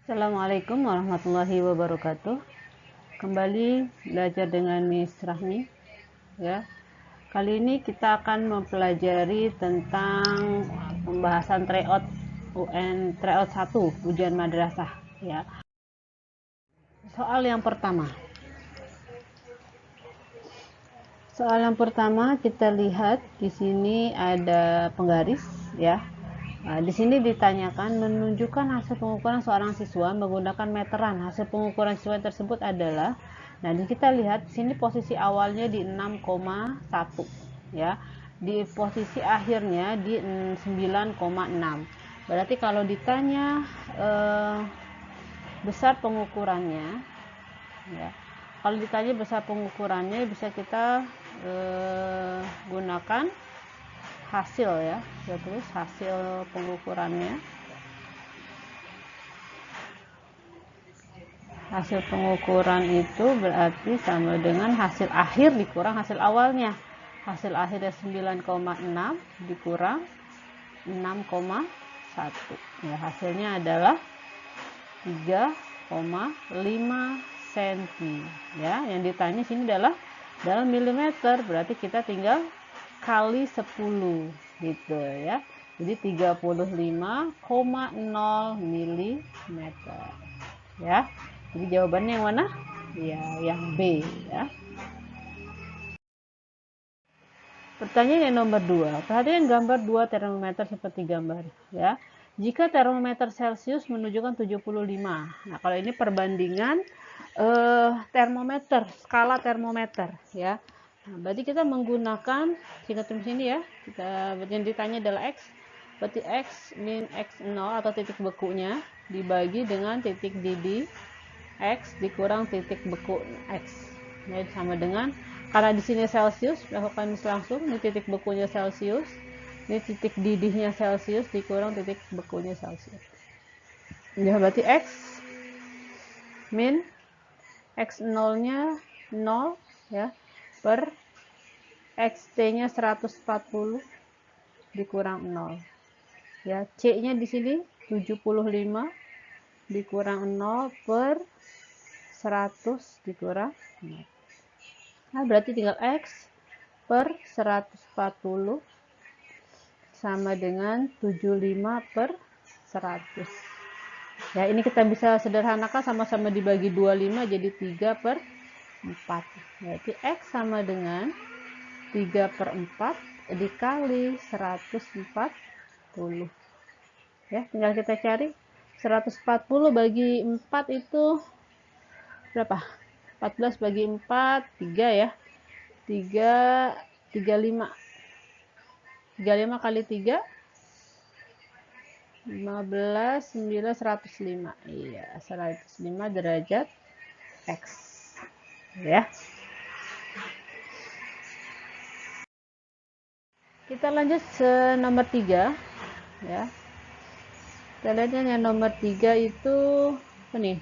Assalamualaikum warahmatullahi wabarakatuh. Kembali belajar dengan Miss Rahmi ya. Kali ini kita akan mempelajari tentang pembahasan tryout UN tryout 1 ujian madrasah ya. Soal yang pertama. Soal yang pertama kita lihat di sini ada penggaris ya. Nah, di sini ditanyakan menunjukkan hasil pengukuran seorang siswa menggunakan meteran. Hasil pengukuran siswa tersebut adalah, nah di kita lihat di sini posisi awalnya di 6,1 ya. Di posisi akhirnya di 9,6. Berarti kalau ditanya besar pengukurannya ya. Kalau ditanya besar pengukurannya bisa kita gunakan hasil ya. Kita tulis hasil pengukurannya. Hasil pengukuran itu berarti sama dengan hasil akhir dikurang hasil awalnya. Hasil akhirnya 9,6 dikurang 6,1. Ya, hasilnya adalah 3,5 cm. Ya, yang ditanya sini adalah dalam milimeter, berarti kita tinggal kali 10 gitu ya. Jadi 35,0 mm ya. Jadi jawabannya yang mana? Ya, yang B ya. Pertanyaan yang nomor 2. Perhatikan gambar 2 termometer seperti gambar ya. Jika termometer Celcius menunjukkan 75. Nah, kalau ini perbandingan termometer, skala termometer ya. Nah, berarti kita menggunakan singkat tulis ini ya. Kita yang ditanya adalah X. Berarti X min X0 atau titik bekunya dibagi dengan titik didih X dikurang titik beku X. Jadi sama dengan, karena di sini Celcius, lakukan langsung, ini titik bekunya Celcius, ini titik didihnya Celcius dikurang titik bekunya Celcius. Ya, berarti X min X0-nya 0 ya, per XT-nya 140 dikurang 0. Ya, C-nya di sini 75 dikurang 0 per 100 dikurang 0. Nah, berarti tinggal X per 140 sama dengan 75 per 100. Ya, ini kita bisa sederhanakan sama-sama dibagi 25 jadi 3 per 4. Berarti X sama dengan 3 per 4 dikali 140. Ya, tinggal kita cari 140 bagi 4 itu berapa? 14 bagi 4, 3 ya. 3, 35. 35 kali 3, 15, 9, 105. Iya, 105 derajat X. Ya. Kita lanjut ke nomor 3. Ya. Kita lihat yang nomor 3 itu apa nih?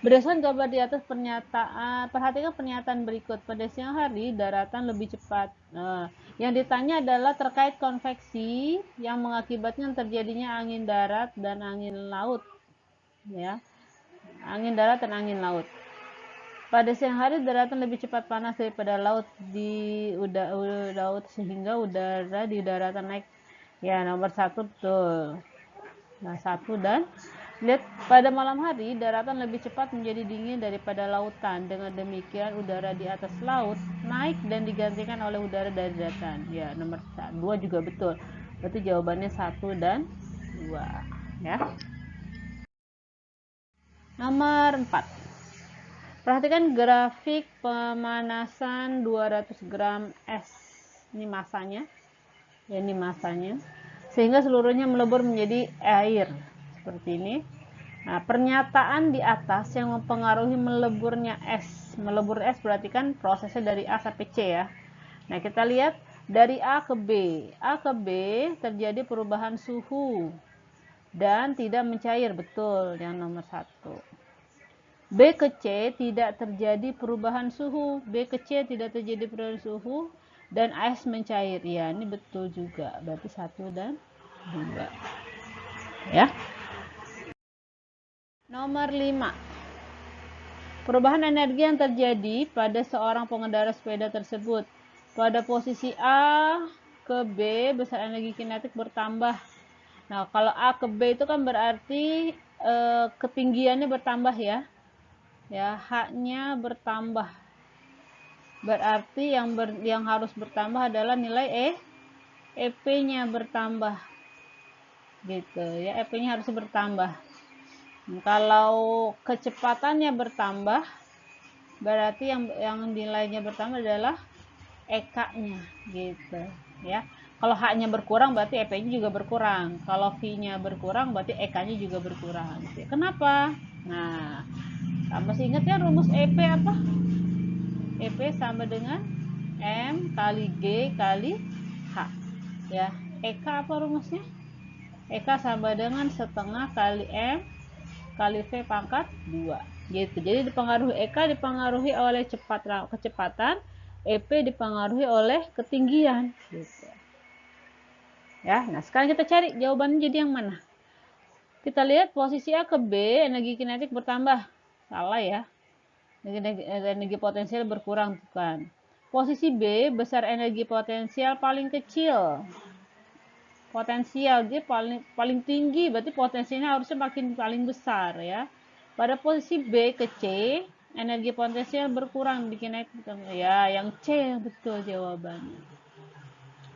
Berdasarkan gambar di atas pernyataan, perhatikan pernyataan berikut. Pada siang hari, daratan lebih cepat. Nah, yang ditanya adalah terkait konveksi yang mengakibatkan terjadinya angin darat dan angin laut. Ya, angin darat dan angin laut. Pada siang hari, daratan lebih cepat panas daripada laut di laut sehingga udara di daratan naik. Ya, nomor 1 betul. Nah, 1 dan lihat, pada malam hari daratan lebih cepat menjadi dingin daripada lautan. Dengan demikian udara di atas laut naik dan digantikan oleh udara dari daratan. Ya, nomor 2 juga betul. Berarti jawabannya 1 dan 2 ya. Nomor 4. Perhatikan grafik pemanasan 200 gram es. Ini masanya. Ya, ini masanya. Sehingga seluruhnya melebur menjadi air. Seperti ini. Nah, pernyataan di atas yang mempengaruhi meleburnya es. Melebur es berarti kan prosesnya dari A sampai C ya. Nah, kita lihat dari A ke B. A ke B terjadi perubahan suhu dan tidak mencair. Betul, yang nomor 1. B ke C tidak terjadi perubahan suhu. B ke C tidak terjadi perubahan suhu dan es mencair. Ya, ini betul juga. Berarti 1 dan 2. Ya. Nomor 5. Perubahan energi yang terjadi pada seorang pengendara sepeda tersebut. Pada posisi A ke B, besar energi kinetik bertambah. Nah, kalau A ke B itu kan berarti ketinggiannya bertambah ya. Ya, H-nya bertambah. Berarti yang harus bertambah adalah nilai EP-nya bertambah. Gitu ya, EP-nya harus bertambah. Kalau kecepatannya bertambah, berarti yang nilainya bertambah adalah EK-nya gitu ya. Kalau H-nya berkurang berarti EP-nya juga berkurang. Kalau V-nya berkurang berarti EK-nya juga berkurang. Kenapa? Nah, masih ingat ya rumus EP apa? EP sama dengan M kali G kali H ya. EK apa rumusnya? EK sama dengan setengah kali M kali V pangkat 2 gitu. Jadi dipengaruhi EK dipengaruhi oleh kecepatan, EP dipengaruhi oleh ketinggian gitu. Ya, nah sekarang kita cari jawabannya jadi yang mana? Kita lihat posisi A ke B, energi kinetik bertambah. Salah ya. Energi potensial berkurang bukan. Posisi B, besar energi potensial paling kecil. Potensial dia paling tinggi, berarti potensinya harusnya paling besar ya. Pada posisi B ke C, energi potensial berkurang bikin ya, yang C yang betul jawabannya.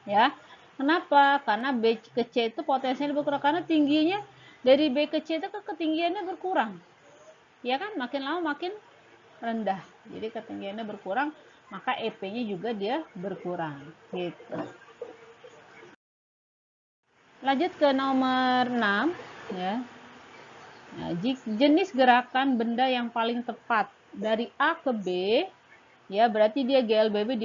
Ya. Kenapa? Karena B ke C itu potensial berkurang karena tingginya dari B ke C itu ketinggiannya berkurang. Ya kan? Makin lama makin rendah. Jadi ketinggiannya berkurang, maka EP-nya juga dia berkurang gitu. Lanjut ke nomor 6 ya. Nah, jenis gerakan benda yang paling tepat dari A ke B ya berarti dia GLBB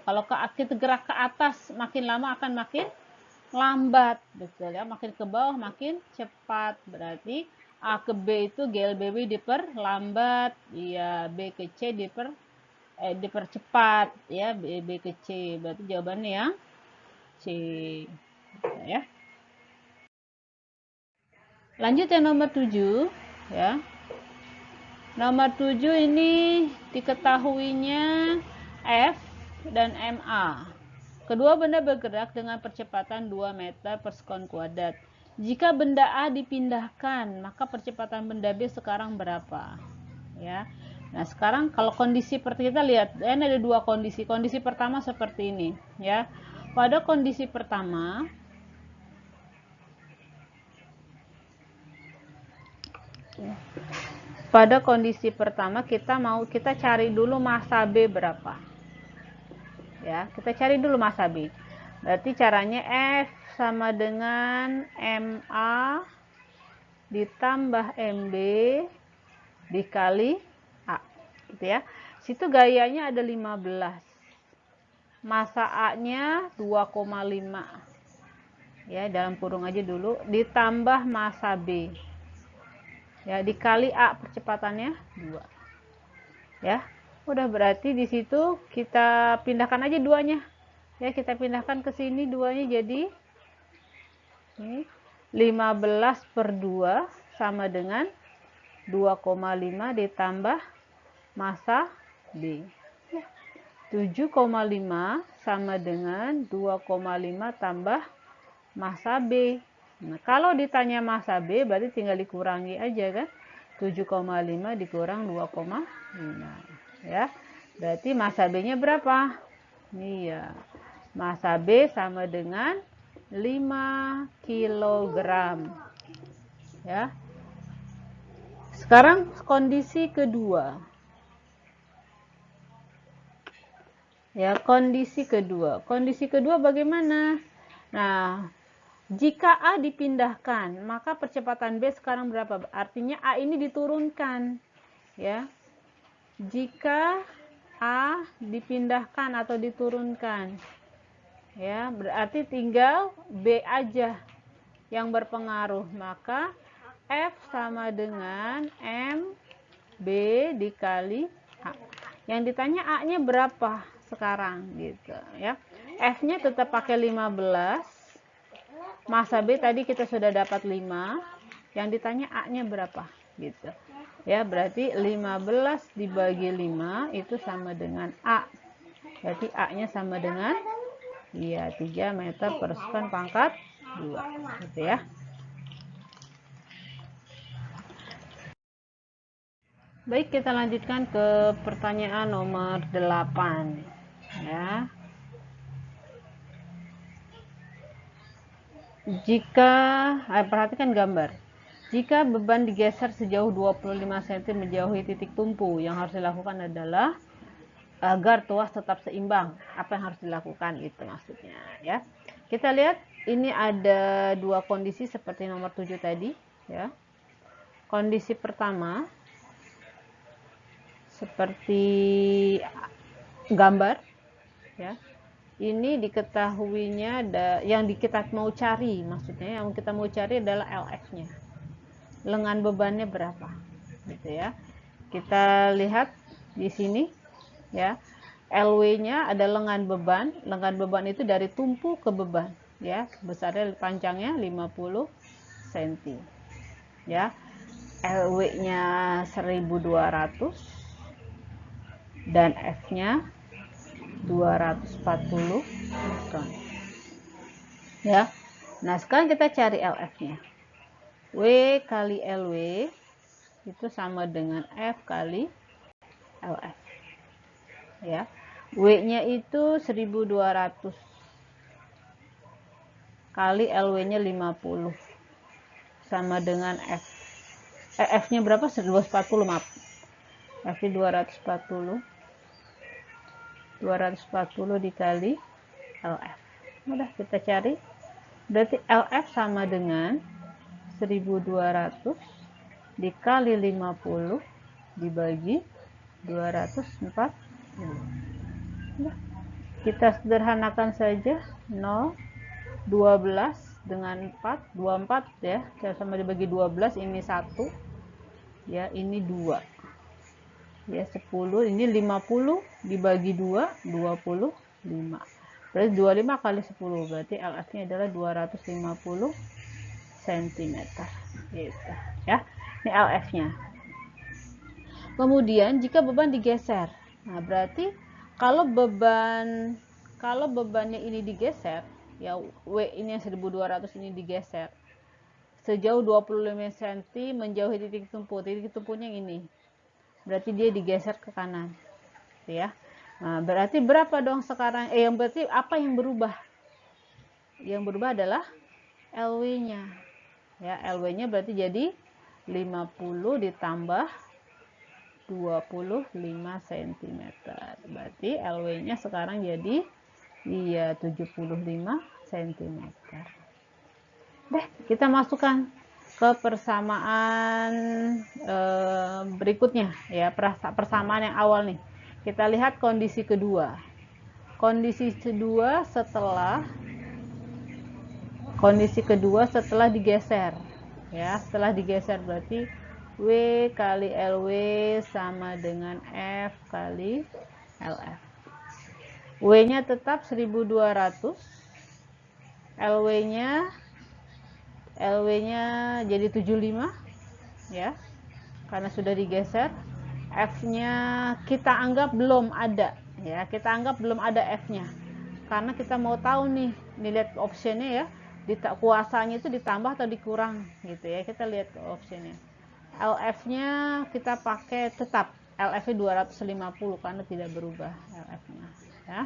kalau kita gerak ke atas makin lama akan makin lambat betul ya, makin ke bawah makin cepat, berarti A ke B itu GLBB diperlambat ya, B ke C dipercepat ya, B ke C, berarti jawabannya yang C ya. Lanjut yang nomor 7 ya. Nomor 7 ini diketahuinya F dan MA. Kedua benda bergerak dengan percepatan 2 meter per sekon kuadrat. Jika benda A dipindahkan, maka percepatan benda B sekarang berapa? Ya. Nah, sekarang kalau kondisi seperti kita lihat, ini ada dua kondisi. Kondisi pertama seperti ini, ya. Pada kondisi pertama, kita cari dulu massa B berapa. Ya, kita cari dulu massa B. Berarti caranya F sama dengan MA ditambah MB dikali A. Gitu ya. Situ gayanya ada 15. Massa A-nya 2,5. Ya, dalam kurung aja dulu ditambah massa B. Ya, dikali A percepatannya 2. Ya. Udah berarti di situ kita pindahkan aja duanya. Ya, kita pindahkan ke sini duanya jadi ini 15 per 2 sama dengan 2,5 ditambah massa B. 7,5 sama dengan 2,5 tambah massa B. Nah, kalau ditanya massa B berarti tinggal dikurangi aja kan. 7,5 dikurang 2,5. Ya. Berarti massa B-nya berapa? Iya. Massa B sama dengan 5 kg. Ya. Sekarang kondisi kedua. Ya, kondisi kedua. Kondisi kedua bagaimana? Nah, jika A dipindahkan, maka percepatan B sekarang berapa? Artinya A ini diturunkan. Ya. Jika A dipindahkan atau diturunkan, ya, berarti tinggal B aja yang berpengaruh. Maka F sama dengan MB dikali A. Yang ditanya A-nya berapa sekarang gitu ya. F-nya tetap pakai 15. Massa B tadi kita sudah dapat 5. yang ditanya A-nya berapa gitu. Ya, berarti 15 dibagi 5 itu sama dengan A. Berarti A-nya sama dengan 3 meter per sekon pangkat 2 gitu ya. Baik, kita lanjutkan ke pertanyaan nomor 8 ya. Jika perhatikan gambar. Jika beban digeser sejauh 25 cm menjauhi titik tumpu, yang harus dilakukan adalah agar tuas tetap seimbang. Apa yang harus dilakukan itu maksudnya ya. Kita lihat ini ada dua kondisi seperti nomor 7 tadi ya. Kondisi pertama seperti gambar ya. Ini diketahuinya yang kita mau cari, maksudnya yang kita mau cari adalah LF-nya. Lengan bebannya berapa? Gitu ya. Kita lihat di sini ya. LW-nya ada lengan beban. Lengan beban itu dari tumpu ke beban ya. Besarnya panjangnya 50 cm. Ya. LW-nya 1200 dan F-nya 240 ton. Ya. Nah, sekarang kita cari LF-nya. W kali LW itu sama dengan F kali LF. Ya. W-nya itu 1200 kali LW-nya 50 sama dengan F. F-nya berapa? 240, maaf. F-nya 240 dikali LF. Udah kita cari. Berarti LF sama dengan 1200 dikali 50 dibagi 240. Udah. Kita sederhanakan saja. 0, 12 dengan 4, 24 ya. Sama dibagi 12, ini 1. Ya, ini 2. Ya, 10, ini 50 dibagi 2, 25. Berarti 25 kali 10, berarti LF-nya adalah 250 cm. Gitu ya. Ini LF-nya. Kemudian jika beban digeser. Nah, berarti kalau bebannya ini digeser, ya W ini yang 1200 ini digeser sejauh 25 cm menjauhi titik tumpu. Titik tumpunya yang ini. Berarti dia digeser ke kanan. Ya. Nah, berarti berapa dong sekarang? Yang berarti apa yang berubah? Yang berubah adalah LW-nya. Ya, LW-nya berarti jadi 50 ditambah 25 cm. Berarti LW-nya sekarang jadi 75 cm. Deh, kita masukkan ke persamaan berikutnya ya, persamaan yang awal nih. Kita lihat kondisi kedua. Kondisi kedua setelah digeser ya. Setelah digeser berarti W kali LW sama dengan F kali LF. W-nya tetap 1200. LW-nya jadi 75 ya. Karena sudah digeser. F-nya kita anggap belum ada ya. Kita anggap belum ada F-nya. Karena kita mau tahu nih, lihat optionnya ya. Kuasanya itu ditambah atau dikurang gitu ya. Kita lihat optionnya. LF-nya kita pakai tetap LF-nya 250 karena tidak berubah LF-nya ya.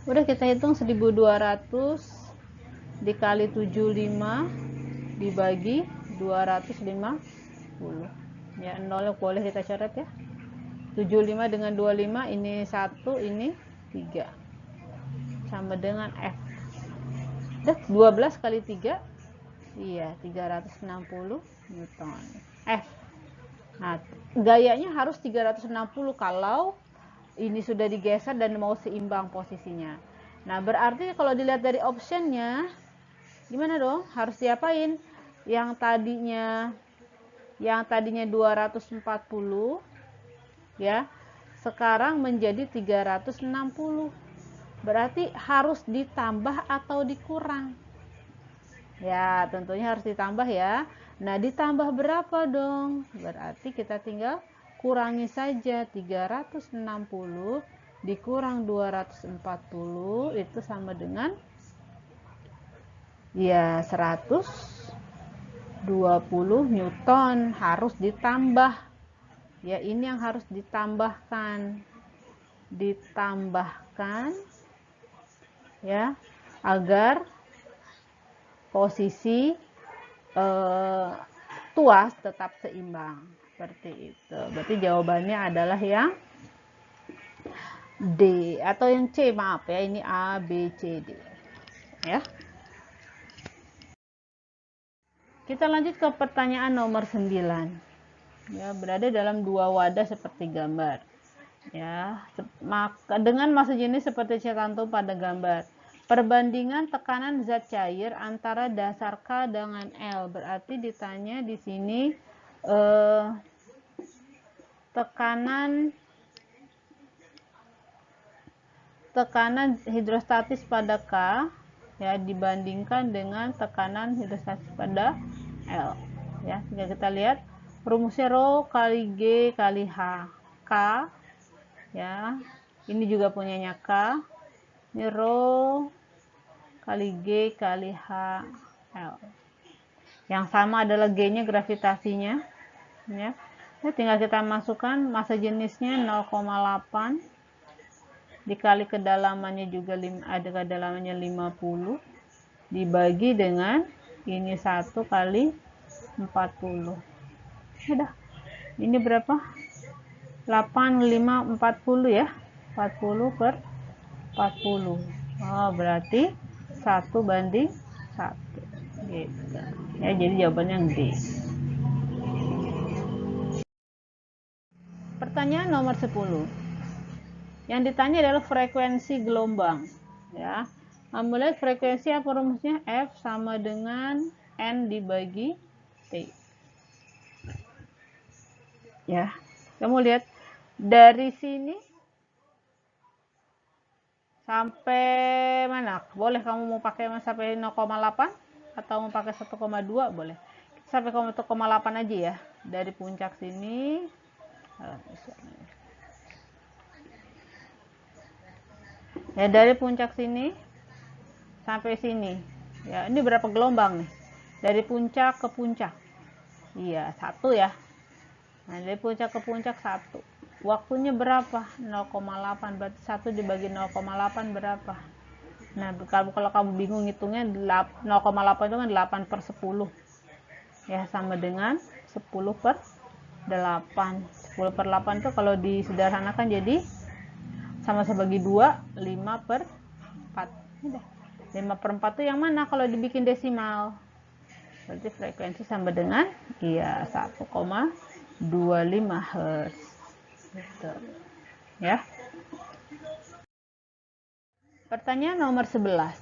Udah, kita hitung 1200 dikali 75 dibagi 250 ya. 0 boleh kita coret ya. 75 dengan 25 ini 1, ini 3 sama dengan F. 12 kali 3 iya 360 Newton. F. Nah, gayanya harus 360 kalau ini sudah digeser dan mau seimbang posisinya. Nah, berarti kalau dilihat dari optionnya, gimana dong? Harus diapain? Yang tadinya 240 ya, sekarang menjadi 360. Berarti harus ditambah atau dikurang. Ya, tentunya harus ditambah ya. Nah, ditambah berapa dong? Berarti kita tinggal kurangi saja. 360 dikurang 240 itu sama dengan ya 120 Newton. Harus ditambah. Ya, ini yang harus ditambahkan. Ditambahkan ya, agar posisi tuas tetap seimbang. Seperti itu. Berarti jawabannya adalah yang D atau yang C, maaf ya, ini A, B, C, D. Ya. Kita lanjut ke pertanyaan nomor 9. Ya, berada dalam dua wadah seperti gambar. Ya, dengan massa jenis seperti C cantum pada gambar. Perbandingan tekanan zat cair antara dasar K dengan L. Berarti ditanya di sini tekanan hidrostatis pada K ya dibandingkan dengan tekanan hidrostatis pada L. Ya, jika kita lihat rumusnya Rho kali G kali H. K ya. Ini juga punyanya K. Ini Rho kali G kali H L. Yang sama adalah G-nya gravitasinya ya. Nah, tinggal kita masukkan massa jenisnya 0,8 dikali kedalamannya juga ada kedalamannya 50 dibagi dengan ini 1 kali 40. Udah. Ini berapa? 8, 5, 40 ya. 40 per 40. Oh, berarti 1 banding 1. Gitu. Ya, jadi jawabannya D. Pertanyaan nomor 10. Yang ditanya adalah frekuensi gelombang. Ya. Mulai frekuensi apa rumusnya? F sama dengan N dibagi T. Ya. Kamu lihat dari sini sampai mana? Boleh kamu mau pakai sampai 0,8 atau mau pakai 1,2 boleh. Sampai 1,8 aja ya. Dari puncak sini ya, dari puncak sini sampai sini. Ya, ini berapa gelombang nih? Dari puncak ke puncak. Iya, 1 ya. Nah, dari puncak ke puncak 1. Waktunya berapa? 0,8. Berarti 1 dibagi 0,8 berapa? Nah, kalau kamu bingung hitungnya 0,8 itu kan 8 per 10. Ya, sama dengan 10 per 8. 10 per 8 itu kalau disederhanakan jadi sama-sama bagi 2, 5 per 4. Udah. 5 per 4 itu yang mana kalau dibikin desimal? Berarti frekuensi sama dengan iya 1,25 Hz. Gitu. Ya. Pertanyaan nomor 11.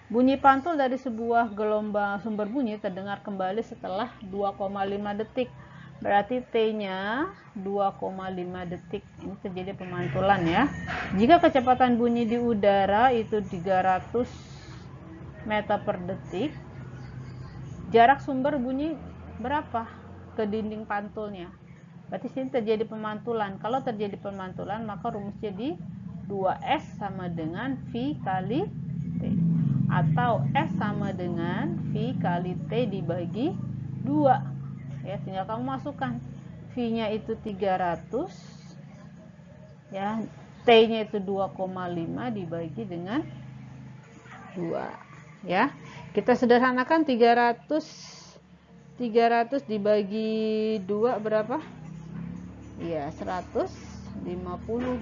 Bunyi pantul dari sebuah gelombang sumber bunyi terdengar kembali setelah 2,5 detik. Berarti T-nya 2,5 detik. Ini terjadi pemantulan ya. Jika kecepatan bunyi di udara itu 300 meter per detik, jarak sumber bunyi berapa ke dinding pantulnya? Berarti sini terjadi pemantulan. Kalau terjadi pemantulan, maka rumusnya di 2S sama dengan V kali T. Atau S sama dengan V kali T dibagi 2. Ya, tinggal kamu masukkan. V-nya itu 300. Ya, T-nya itu 2,5 dibagi dengan 2. Ya. Kita sederhanakan 300 dibagi 2 berapa? Iya, 150.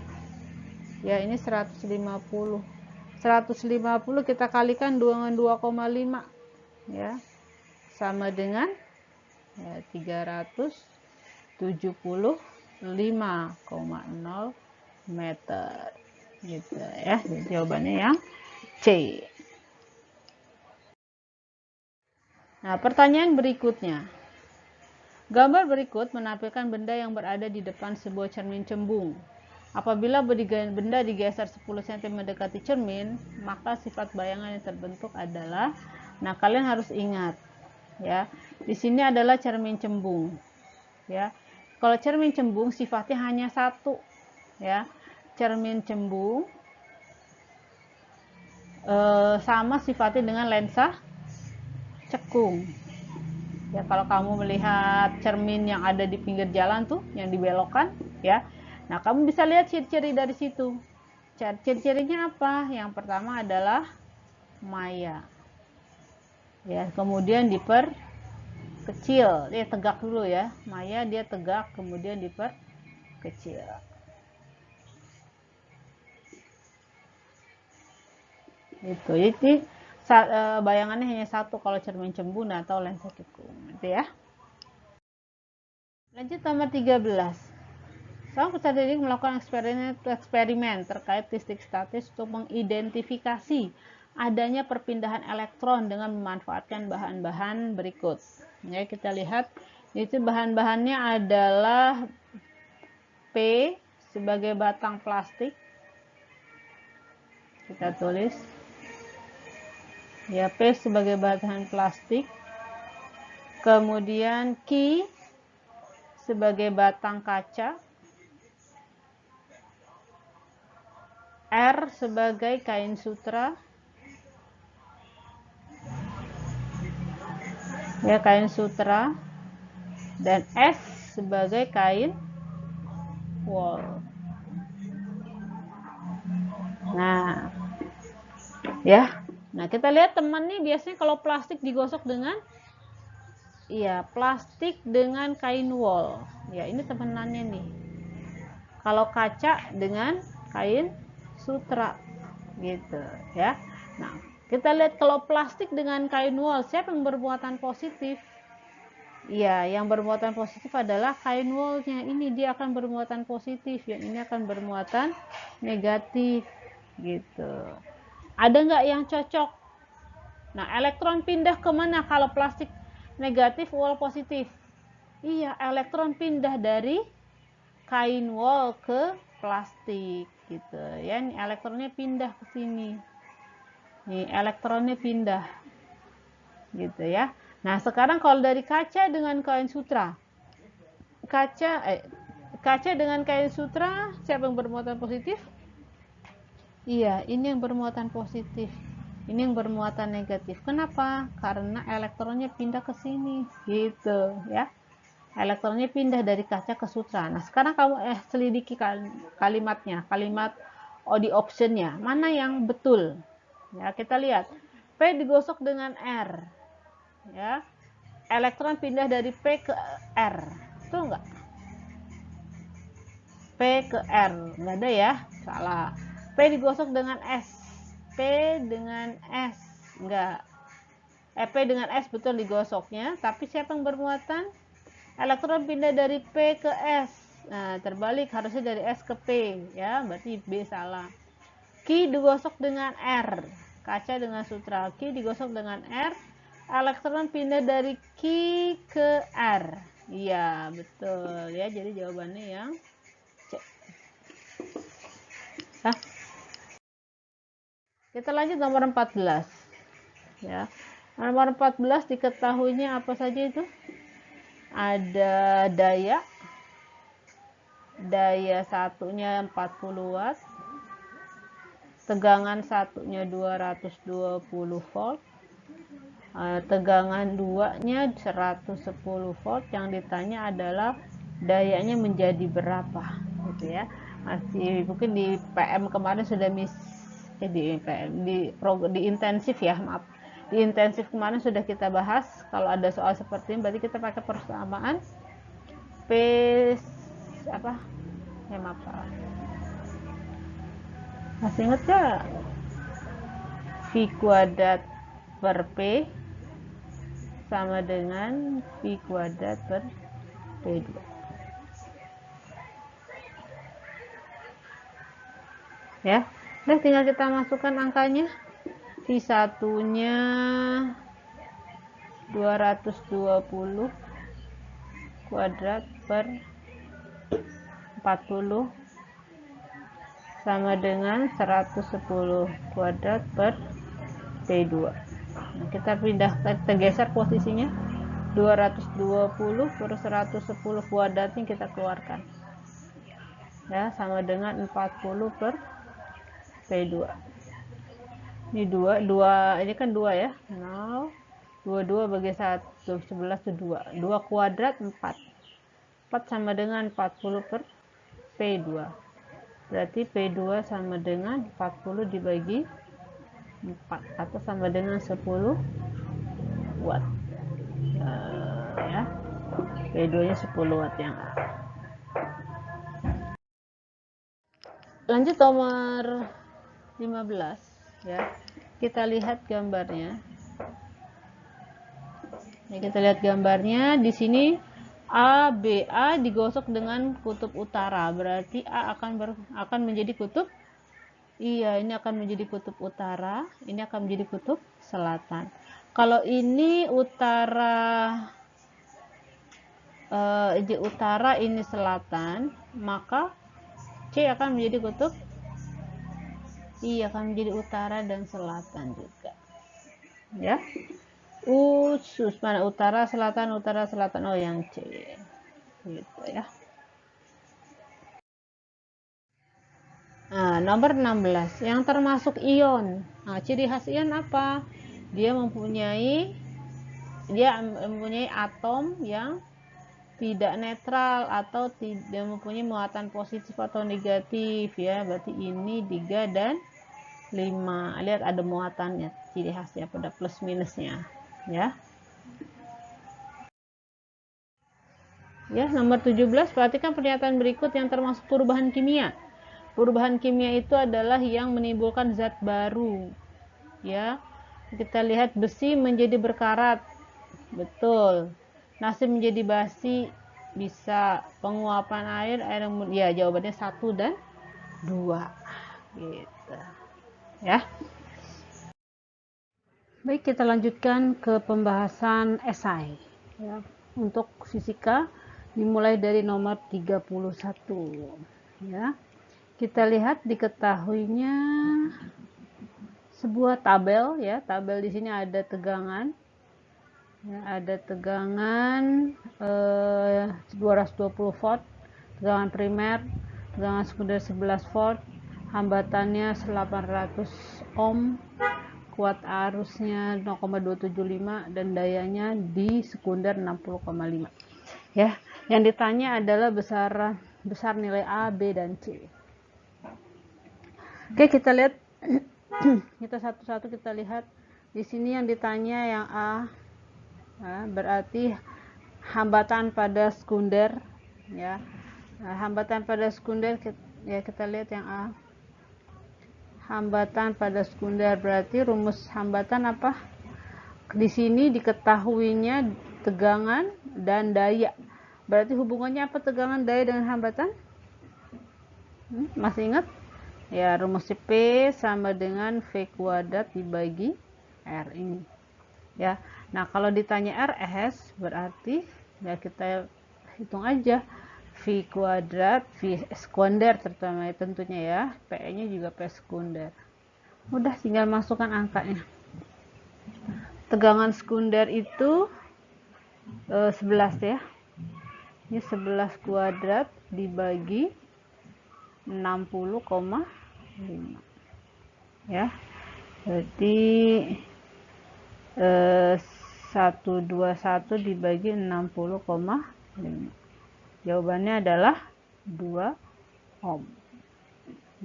Ya, ini 150. 150 kita kalikan dengan 2,5. Ya. Sama dengan ya, 375,0 meter. Gitu ya. Jadi jawabannya yang C. Nah, pertanyaan berikutnya. Gambar berikut menampilkan benda yang berada di depan sebuah cermin cembung. Apabila benda digeser 10 cm mendekati cermin, maka sifat bayangan yang terbentuk adalah Nah, kalian harus ingat ya. Di sini adalah cermin cembung. Ya. Kalau cermin cembung sifatnya hanya satu ya. Cermin cembung sama sifatnya dengan lensa cekung. Ya, kalau kamu melihat cermin yang ada di pinggir jalan tuh, yang dibelokkan, ya. Nah, kamu bisa lihat ciri-ciri dari situ. Ciri-cirinya apa? Yang pertama adalah maya. Ya, kemudian diperkecil. Dia tegak dulu ya. Maya dia tegak, kemudian diperkecil. Itu. Jadi bayangannya hanya satu kalau cermin cembung atau lensa cekung, gitu ya. Lanjut nomor 13. Seorang peserta didik melakukan eksperimen terkait listrik statis untuk mengidentifikasi adanya perpindahan elektron dengan memanfaatkan bahan-bahan berikut. Ya, kita lihat itu bahan-bahannya adalah P sebagai batang plastik. Kita tulis ya, P sebagai bahan plastik. Kemudian Q sebagai batang kaca. R sebagai kain sutra. Ya, kain sutra. Dan S sebagai kain wool. Nah, ya. Nah, kita lihat teman nih biasanya kalau plastik digosok dengan plastik dengan kain wool. Ya, ini temenannya nih. Kalau kaca dengan kain sutra gitu ya. Nah, kita lihat kalau plastik dengan kain wool, siapa yang bermuatan positif? Iya, yang bermuatan positif adalah kain woolnya. Ini dia akan bermuatan positif, yang ini akan bermuatan negatif gitu. Ada nggak yang cocok? Nah, elektron pindah kemana kalau plastik negatif, wool positif? Iya, elektron pindah dari kain wool ke plastik gitu ya. Ini elektronnya pindah ke sini. Nih, elektronnya pindah gitu ya. Nah, sekarang kalau dari kaca dengan kain sutra. Kaca dengan kain sutra, siapa yang bermuatan positif? Iya, ini yang bermuatan positif. Ini yang bermuatan negatif. Kenapa? Karena elektronnya pindah ke sini gitu ya. Elektronnya pindah dari kaca ke sutra. Nah, sekarang kamu selidiki kalimatnya, kalimat di optionnya. Mana yang betul? Ya, kita lihat. P digosok dengan R. Ya. Elektron pindah dari P ke R. Betul nggak? P ke R. Nggak ada ya? Salah. P digosok dengan S. P dengan S. Enggak. P dengan S betul digosoknya. Tapi siapa yang bermuatan? Elektron pindah dari P ke S. Nah, terbalik harusnya dari S ke P. Ya, berarti B salah. Q digosok dengan R. Kaca dengan sutra. Q digosok dengan R. Elektron pindah dari Q ke R. Iya, betul ya. Jadi jawabannya yang C. Nah, kita lanjut nomor 14. Ya. Nomor 14 diketahuinya apa saja itu? Ada daya satunya 40 watt, tegangan satunya 220 volt, tegangan 2-nya 110 volt. Yang ditanya adalah dayanya menjadi berapa gitu ya. Masih mungkin di PM kemarin sudah di intensif ya, maaf. Di intensif kemarin sudah kita bahas. Kalau ada soal seperti ini berarti kita pakai persamaan P apa? Ya, maaf salah. Masih ingat gak? V kuadrat per P sama dengan V kuadrat per P2. Ya, udah tinggal kita masukkan angkanya. V satunya 220 kuadrat per 40 sama dengan 110 kuadrat per P2. Nah, kita pindah, kita geser posisinya 220 per 110 kuadratnya kita keluarkan, ya, sama dengan 40 per P2. Ini 2 ini kan 2 ya. Nah, 22 bagi 1, 11 itu 2. 2 kuadrat 4. 4 sama dengan 40 per P2. Berarti P2 sama dengan 40 dibagi 4 atau sama dengan 10 watt. Ya. P2-nya 10 watt yang A. Lanjut nomor 15 ya. Kita lihat gambarnya. Ya, kita lihat gambarnya di sini. ABA digosok dengan kutub utara, berarti A akan menjadi kutub, iya, ini akan menjadi kutub utara, ini akan menjadi kutub selatan. Kalau ini utara, ini selatan, maka C akan menjadi kutub, iya, akan menjadi utara dan selatan juga, ya. Usus mana utara selatan, oh yang C, gitu ya. Nah, nomor 16 yang termasuk ion. Nah, ciri khas ion apa? Dia mempunyai atom yang tidak netral atau tidak mempunyai muatan positif atau negatif, ya. Berarti ini 3 dan 5. Lihat ada muatannya, ciri khasnya pada plus minusnya, ya. Ya, nomor 17, perhatikan pernyataan berikut yang termasuk perubahan kimia. Perubahan kimia itu adalah yang menimbulkan zat baru, ya. Kita lihat besi menjadi berkarat, betul. Nasi menjadi basi, bisa. Penguapan air ya, jawabannya 1 dan 2, gitu ya. Baik, kita lanjutkan ke pembahasan esai ya. Untuk fisika dimulai dari nomor 31 ya. Kita lihat diketahuinya sebuah tabel ya. Tabel di sini ada tegangan ya, ada tegangan 220 volt, tegangan primer, tegangan sekunder 11 volt, hambatannya 800 ohm, kuat arusnya 0,275 dan dayanya di sekunder 60,5 ya. Yang ditanya adalah besar nilai A, B dan C. Oke, kita lihat kita satu-satu kita lihat. Di sini yang ditanya yang A, ya, berarti hambatan pada sekunder ya. Nah, hambatan pada sekunder ya, kita lihat yang A. Hambatan pada sekunder berarti rumus hambatan apa? Di sini diketahuinya tegangan dan daya. Berarti hubungannya apa tegangan, daya dengan hambatan? Masih ingat? Ya, rumus P sama dengan V kuadrat dibagi R ini. Ya. Nah, kalau ditanya RS berarti ya kita hitung aja V kuadrat, V sekunder terutama tentunya ya. P-nya juga P sekunder. Udah tinggal masukkan angkanya. Tegangan sekunder itu 11 ya. Ini 11 kuadrat dibagi 60,5 ya. Berarti 121 dibagi 60,5. Jawabannya adalah 2 ohm.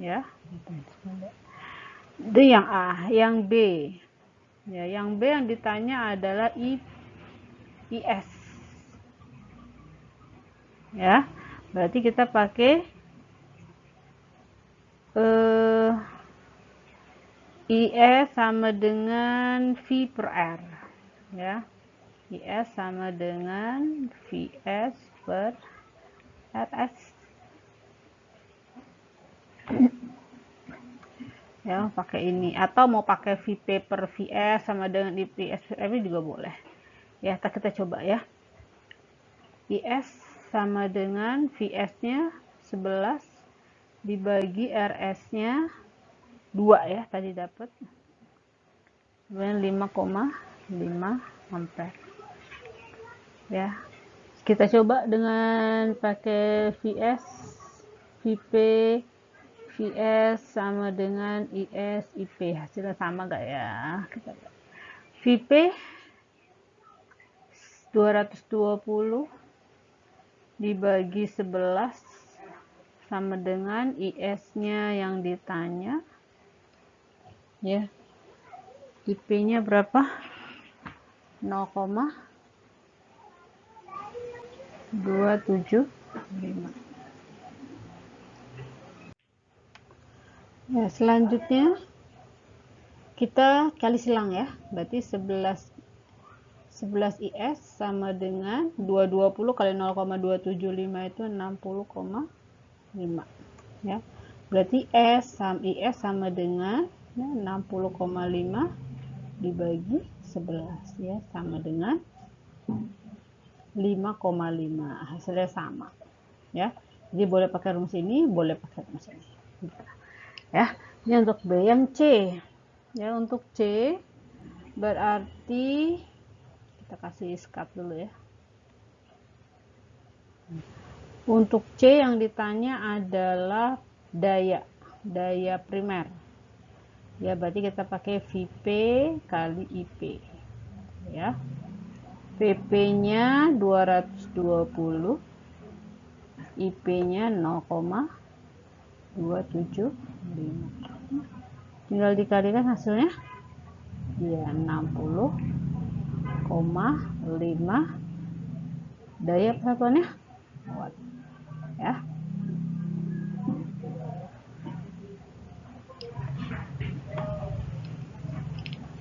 Ya. Itu yang A, yang B. Ya, yang B yang ditanya adalah IS. Ya. Berarti kita pakai IS sama dengan V per R ya. IS sama dengan VS per RS ya, pakai ini atau mau pakai VP per VS sama dengan IPS per RV juga boleh ya. Kita coba ya. IS sama dengan VS nya 11 dibagi RS nya 2 ya, tadi dapat kemudian 5,5 ampere ya. Kita coba dengan pakai VS, VP, VS sama dengan IS, IP. Hasilnya sama gak ya? Kita lihat. VP 220 dibagi 11 sama dengan IS-nya yang ditanya ya. IP-nya berapa? 0,275. Ya, selanjutnya kita kali silang ya. Berarti 11 IS sama dengan 220 kali 0,275 itu 60,5 ya. Berarti IS sama dengan 60,5 dibagi 11 ya, sama dengan 5,5. Hasilnya sama ya. Jadi boleh pakai rumus ini, boleh pakai rumus ini ya. Ini untuk B. Yang C ya, untuk C berarti kita kasih skat dulu ya. Untuk C yang ditanya adalah daya primer ya, berarti kita pakai VP kali IP ya. VP nya 220, IP nya 0,275, tinggal dikalikan hasilnya ya 60,5 daya persatuannya watt ya.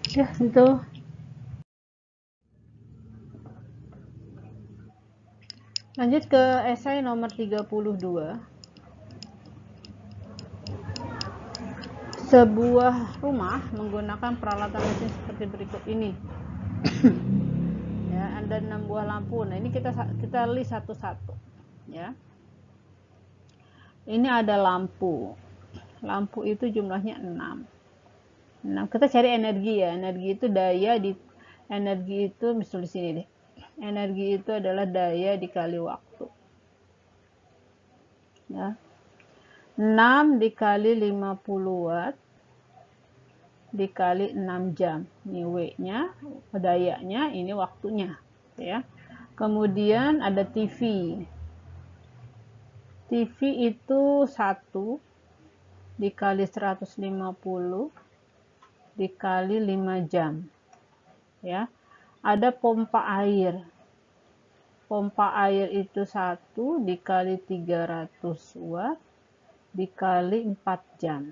Ya itu. Lanjut ke esai nomor 32. Sebuah rumah menggunakan peralatan mesin seperti berikut ini. Ya, ada 6 buah lampu. Nah, ini kita list satu-satu ya. Ini ada lampu. Lampu itu jumlahnya 6. Kita cari energi ya. Energi itu daya energi itu misalnya di sini deh. Energi itu adalah daya dikali waktu. Ya. 6 dikali 50 watt dikali 6 jam. Ini W-nya, dayanya, ini waktunya, ya. Kemudian ada TV. TV itu 1 dikali 150 dikali 5 jam. Ya. Ada pompa air. Pompa air itu 1 dikali 300 watt dikali 4 jam.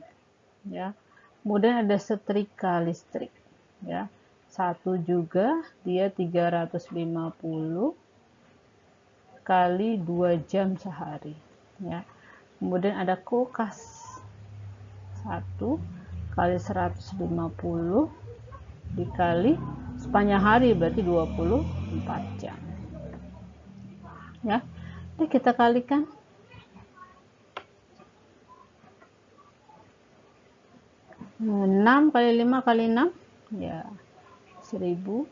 Ya. Kemudian ada setrika listrik. Ya. 1 juga, dia 350 kali 2 jam sehari. Ya. Kemudian ada kulkas. 1 kali 150 dikali sepanjang hari berarti 24 jam. Ya. Jadi kita kalikan. Nah, 6 kali 5 kali 6 ya 1800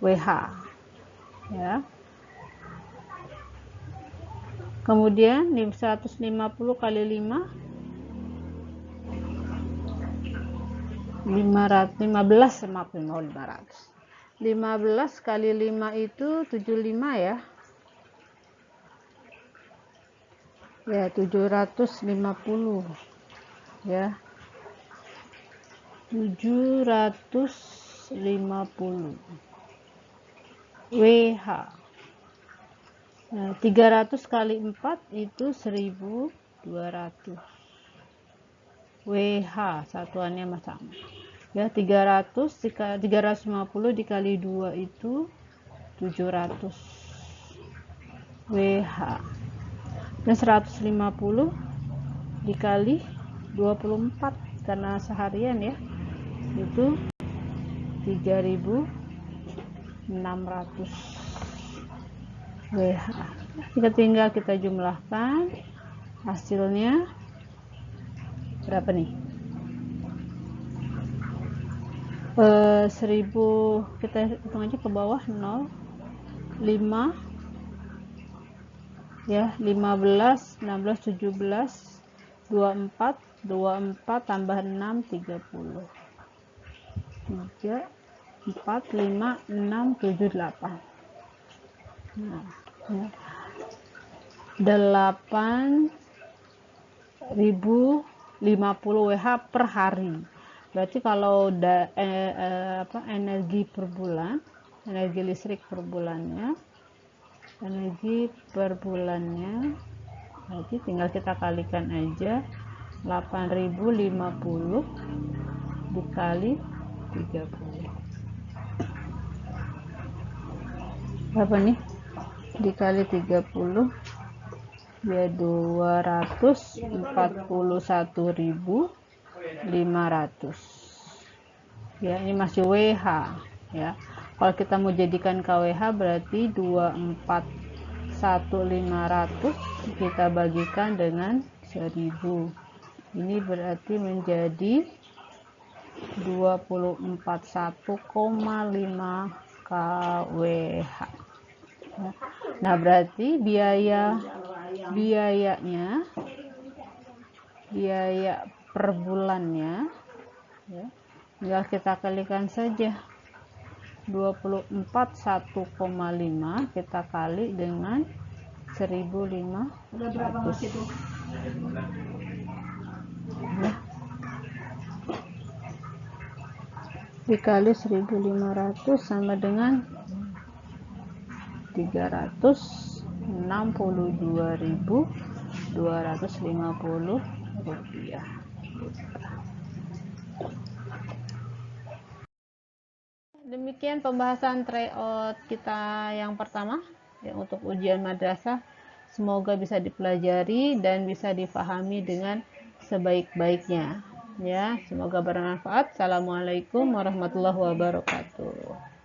WH ya. Kemudian 150 kali 5 500 kali 5 itu 75 ya. Ya 750 ya 750 WH. Nah, 300 kali 4 itu 1200 WH, satuannya sama ya. 350 dikali 2 itu 700 WH. Dan 150 dikali 24 karena seharian ya, itu 3600 WH. Tinggal kita jumlahkan hasilnya berapa nih? 1000 kita hitung aja ke bawah 0, 5 ya, 15, 16, 17, 24, 24 tambah 6, 30, 3, 4, 5, 6, 7, 8. Nah, ya. 8.050 WH per hari. Berarti kalau energi per bulan, energi listrik per bulannya, berarti tinggal kita kalikan aja 8.050 dikali 30. Berapa nih? Dikali 30 ya 241.500 ya, ini masih WH ya. Kalau kita mau jadikan KWH berarti 241.500 kita bagikan dengan 1000, ini berarti menjadi 241,5 KWH. Nah, berarti biaya per bulannya ya, tinggal kita kalikan saja 241,5 kita kali dengan 1.500 ya. Dikali 1.500 sama dengan 362.250 rupiah. Demikian pembahasan tryout kita yang pertama ya, untuk ujian madrasah. Semoga bisa dipelajari dan bisa difahami dengan sebaik-baiknya ya. Semoga bermanfaat. Assalamualaikum warahmatullahi wabarakatuh.